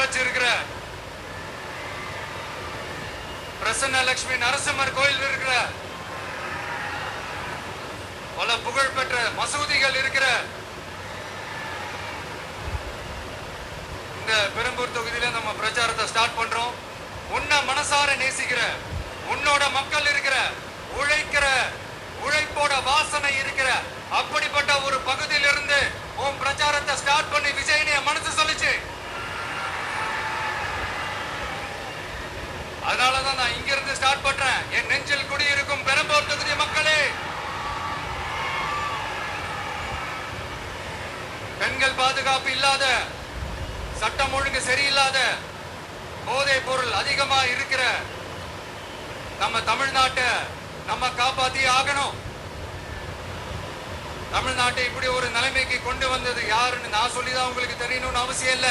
வச்சிருக்கிற பிரசன்ன லட்சுமி நரசிம்மர் கோயில் இருக்கிற பல புகழ்பெற்ற மசூதிகள் இருக்கிற இந்த பெரம்பூர் தொகுதியில நம்ம பிரச்சாரத்தை ஸ்டார்ட் பண்றோம். உன்னை மனசார நேசிக்கிற, உன்னோட மக்கள் இருக்கிற, உழைக்கிற, உழைப்போட வாசனை இருக்கிற அப்படிப்பட்ட ஒரு பகுதியிலிருந்து உன் பிரச்சாரத்தை ஸ்டார்ட் பண்ணி விஜயனிய மனசு சொல்லிச்சு. அதனாலதான் நான் இங்க இருந்து ஸ்டார்ட் பண்றேன். என் நெஞ்சில் குடியிருக்கும் பெரம்பூர் தொகுதி மக்களே, பெண்கள் பாதுகாப்பு இல்லாத, சட்டம் ஒழுங்கு சரியில்லாத, போதை பொருள் அதிகமா இருக்கிற நம்ம தமிழ்நாட்டை நம்ம காப்பாத்தி ஆகணும். தமிழ்நாட்டை இப்படி ஒரு நிலைமைக்கு கொண்டு வந்தது யாருன்னு நான் சொல்லிதான் உங்களுக்கு தெரியணும்னு அவசியம் இல்ல.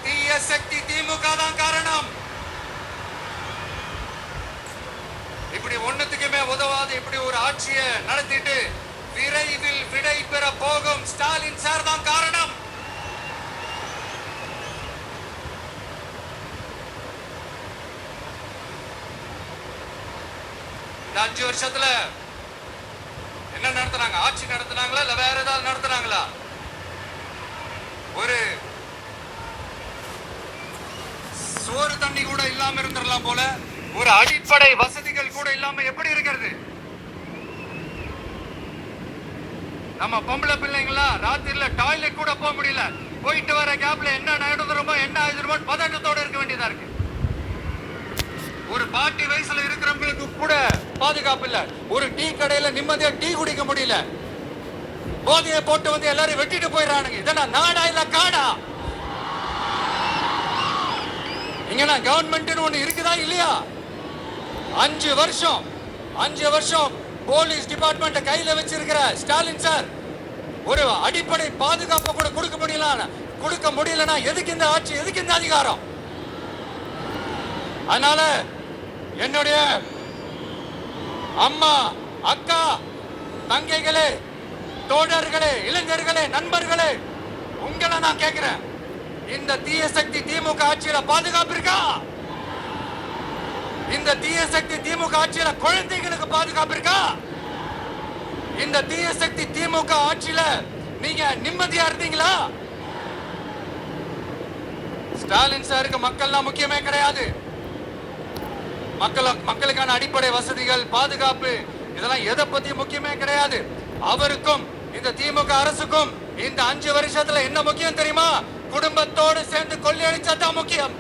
தீய சக்தி திமுக தான் காரணம். இப்படி ஒண்ணுத்துக்குமே உதவாத இப்படி ஒரு ஆட்சியை நடத்திட்டு விரைவில் விடை பெற போகும் ஸ்டாலின் சார் தான் காரணம். இந்த 5 வருஷத்துல என்ன நடத்துறாங்க? ஆட்சி நடத்துனாங்களா இல்ல வேற ஏதாவது நடத்துனாங்களா? ஒரு சோறு தண்ணி கூட இல்லாம இருந்துடலாம் போல, ஒரு அடிப்படை வசதிகள் கூட இல்லாம எப்படி இருக்கிறது? நம்ம பொம்பளை பிள்ளைங்களா ராத்திரில டாய்லெட் கூட போக முடியல. போயிட்டு வர கேப்ல என்ன நடந்துருமோ என்ன ஆயிடுமோ பதட்டத்தோட இருக்க வேண்டியதா இருக்கு. ஒரு பாட்டி வயசுல இருக்கிறவங்களுக்கு கூட பாதுகாப்பு இல்ல. ஒரு டீ கடையில நிம்மதியா டீ குடிக்க முடியல. போதையை போட்டு வந்து எல்லாரும் வெட்டிட்டு போயிடறானுங்க. இதெல்லாம் நாடா இல்ல காடா? இங்க கவர்மெண்ட் ஒண்ணு இருக்குதா இல்லையா? 5 வருஷம் போலீஸ் டிபார்ட்மெண்ட் கையில வச்சிருக்கிற ஸ்டாலின் சார் ஒரு அடிப்படை பாதுகாப்பு கூட கொடுக்க முடியலன்னா எதுக்கு இந்த ஆட்சி, எதுக்கு இந்த அதிகாரம்? அதனால என்னுடைய அம்மா, அக்கா, தங்கைகளே, தோழர்களே, இளைஞர்களே, நண்பர்களே, உங்களை நான் கேட்கிறேன், இந்த தீய சக்தி திமுக ஆட்சியில பாதுகாப்பு இருக்கா? இந்த தீய சக்தி திமுக ஆட்சியில குழந்தைகளுக்கு பாதுகாப்பு இருக்கா? இந்த தீய சக்தி திமுக ஆட்சியில நீங்க நிம்மதியா இருந்தீங்களா? ஸ்டாலின் சாருக்கு மக்கள்லாம் முக்கியமே கிடையாது. மக்களுக்கான அடிப்படை வசதிகள், பாதுகாப்பு, இதெல்லாம் எதை பத்தி முக்கியமே கிடையாது. அவருக்கும் இந்த திமுக அரசுக்கும் இந்த 5 வருஷத்துல என்ன முக்கியம் தெரியுமா? குடும்பத்தோடு சேர்ந்து கொள்ளையடிச்சா தான் முக்கியம்.